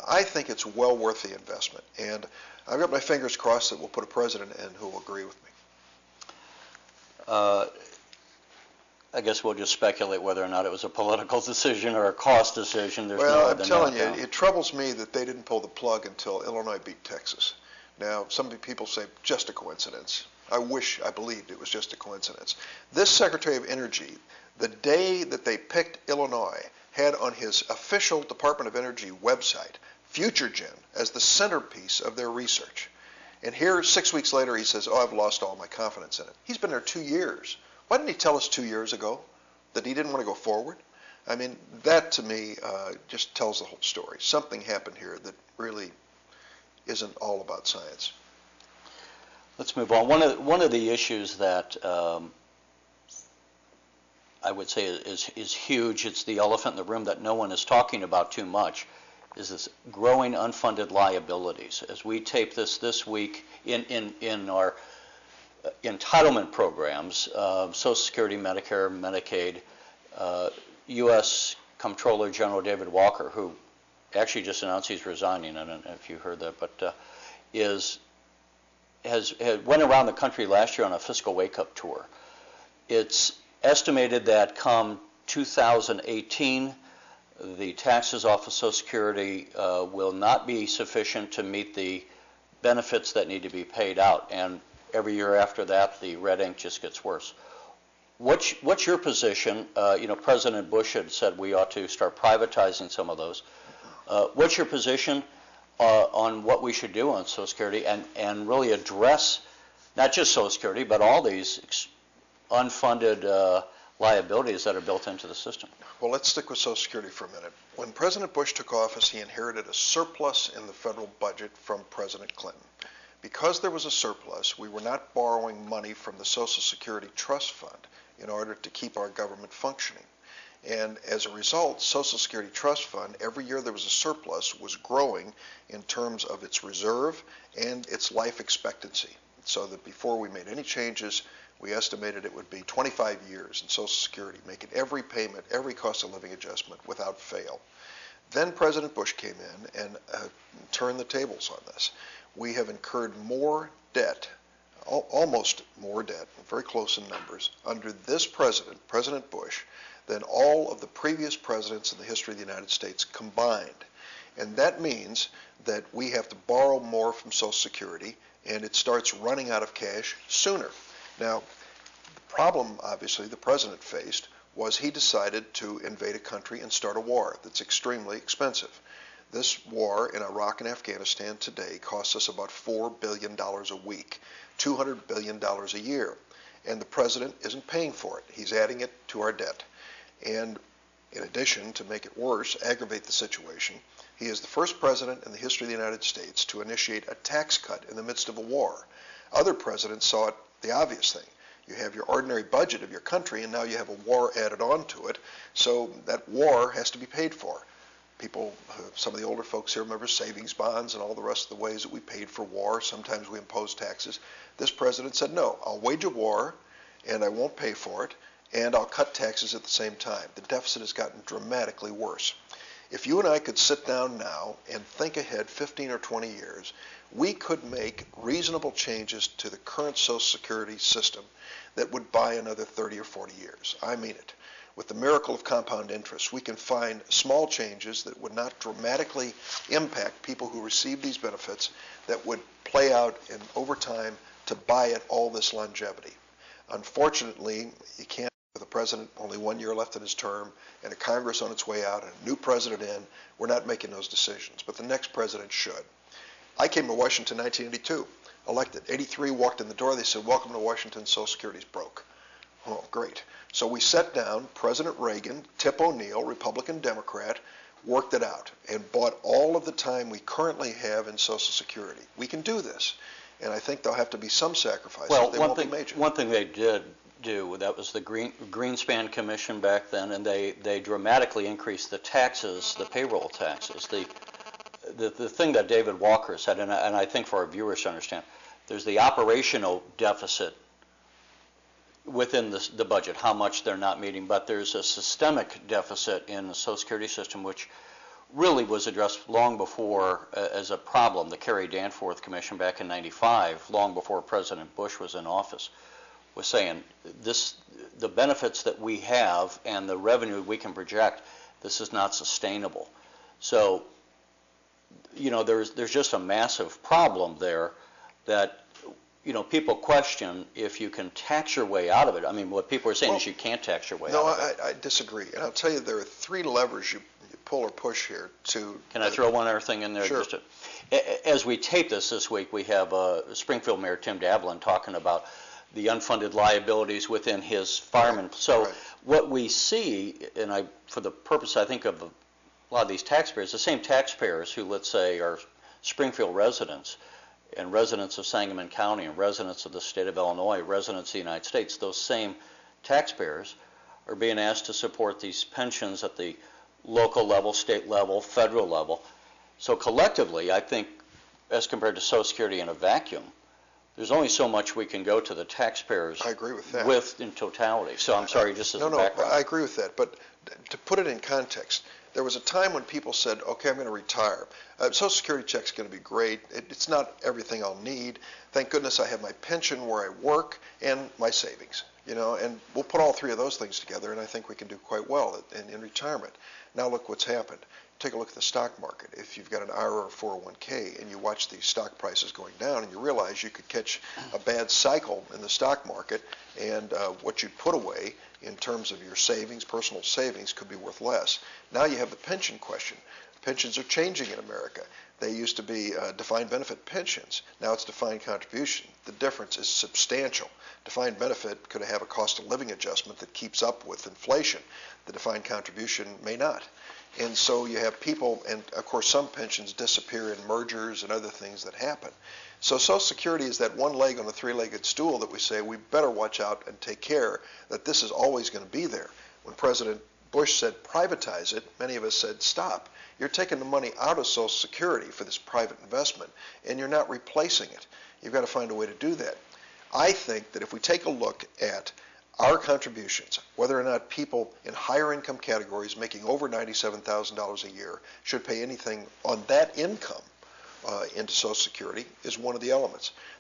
I think it's well worth the investment, and I've got my fingers crossed that we'll put a president in who will agree with me. I guess we'll just speculate whether or not it was a political decision or a cost decision. There's well, no I'm telling you, it troubles me that they didn't pull the plug until Illinois beat Texas. Now, some people say just a coincidence. I believed it was just a coincidence. This Secretary of Energy, the day that they picked Illinois, had on his official Department of Energy website FutureGen as the centerpiece of their research. And here, 6 weeks later, he says, oh, I've lost all my confidence in it. He's been there 2 years. Why didn't he tell us 2 years ago that he didn't want to go forward? I mean, that to me just tells the whole story. Something happened here that really isn't all about science. Let's move on. One of the issues that I would say is huge, it's the elephant in the room that no one is talking about too much, is this growing unfunded liabilities. As we tape this week in our entitlement programs, Social Security, Medicare, Medicaid, U.S. Comptroller General David Walker, who actually just announced he's resigning, I don't know if you heard that, but went around the country last year on a fiscal wake-up tour. It's estimated that come 2018, the taxes off of Social Security will not be sufficient to meet the benefits that need to be paid out, and every year after that, the red ink just gets worse. What's your position? President Bush had said we ought to start privatizing some of those. What's your position on what we should do on Social Security and really address not just Social Security, but all these unfunded liabilities that are built into the system? Well, let's stick with Social Security for a minute. When President Bush took office, he inherited a surplus in the federal budget from President Clinton. Because there was a surplus, we were not borrowing money from the Social Security Trust Fund in order to keep our government functioning. And as a result, Social Security Trust Fund, every year there was a surplus, was growing in terms of its reserve and its life expectancy. So that before we made any changes, we estimated it would be 25 years in Social Security, making every payment, every cost of living adjustment without fail. Then President Bush came in and turned the tables on this. We have incurred more debt, almost more debt, very close in numbers, under this president, President Bush, than all of the previous presidents in the history of the United States combined. And that means that we have to borrow more from Social Security, and it starts running out of cash sooner. Now, the problem, obviously, the president faced was he decided to invade a country and start a war that's extremely expensive. This war in Iraq and Afghanistan today costs us about $4 billion a week, $200 billion a year. And the president isn't paying for it. He's adding it to our debt. And in addition, to make it worse, aggravate the situation, he is the first president in the history of the United States to initiate a tax cut in the midst of a war. Other presidents saw it the obvious thing. You have your ordinary budget of your country, and now you have a war added on to it, so that war has to be paid for. People, some of the older folks here remember savings bonds and all the rest of the ways that we paid for war. Sometimes we imposed taxes. This president said, no, I'll wage a war, and I won't pay for it, and I'll cut taxes at the same time. The deficit has gotten dramatically worse. If you and I could sit down now and think ahead 15 or 20 years, we could make reasonable changes to the current Social Security system that would buy another 30 or 40 years. I mean it. With the miracle of compound interest, we can find small changes that would not dramatically impact people who receive these benefits, that would play out over time to buy it all this longevity. Unfortunately, you can't, with a president only 1 year left in his term and a Congress on its way out and a new president in, we're not making those decisions, but the next president should. I came to Washington in 1982, elected. 83, walked in the door, they said, welcome to Washington, Social Security's broke. Oh, great. So we sat down, President Reagan, Tip O'Neill, Republican Democrat, worked it out and bought all of the time we currently have in Social Security. We can do this, and I think there'll have to be some sacrifices. Well, they won't be major. One thing they did do, that was the Greenspan Commission back then, and they dramatically increased the taxes, the payroll taxes. The thing that David Walker said, and I think for our viewers to understand, there's the operational deficit within the budget, how much they're not meeting, but there's a systemic deficit in the Social Security system, which really was addressed long before as a problem. The Kerry Danforth Commission back in '95, long before President Bush was in office, was saying the benefits that we have and the revenue we can project, this is not sustainable. So, there's just a massive problem there that, people question if you can tax your way out of it. I mean, what people are saying is you can't tax your way out of it. No, I disagree. And I'll tell you, there are three levers you pull or push here to... Can I throw one other thing in there? Sure. As we tape this week, we have Springfield Mayor Tim Davlin talking about the unfunded liabilities within his firemen. So Right. what we see, and for the purpose, I think, of a lot of these taxpayers, the same taxpayers who, let's say, are Springfield residents and residents of Sangamon County and residents of the state of Illinois, residents of the United States, those same taxpayers are being asked to support these pensions at the local level, state level, federal level. So collectively, I think, as compared to Social Security in a vacuum, there's only so much we can go to the taxpayers. I agree with that. With in totality. So I'm sorry, just as a background. I agree with that. But to put it in context, there was a time when people said, okay, I'm going to retire. Social Security check's going to be great. It's not everything I'll need. Thank goodness I have my pension where I work and my savings. And we'll put all three of those things together, and I think we can do quite well in retirement. Now look what's happened. Take a look at the stock market. If you've got an IRA or 401k and you watch these stock prices going down and you realize you could catch a bad cycle in the stock market, and what you'd put away in terms of your savings, personal savings, could be worth less. Now you have the pension question. Pensions are changing in America. They used to be defined benefit pensions. Now it's defined contribution. The difference is substantial. Defined benefit could have a cost of living adjustment that keeps up with inflation. The defined contribution may not. And so you have people, and of course some pensions disappear in mergers and other things that happen. So Social Security is that one leg on a three-legged stool that we say we better watch out and take care that this is always going to be there. When President Bush said privatize it, many of us said stop. You're taking the money out of Social Security for this private investment, and you're not replacing it. You've got to find a way to do that. I think that if we take a look at our contributions, whether or not people in higher income categories making over $97,000 a year should pay anything on that income into Social Security, is one of the elements.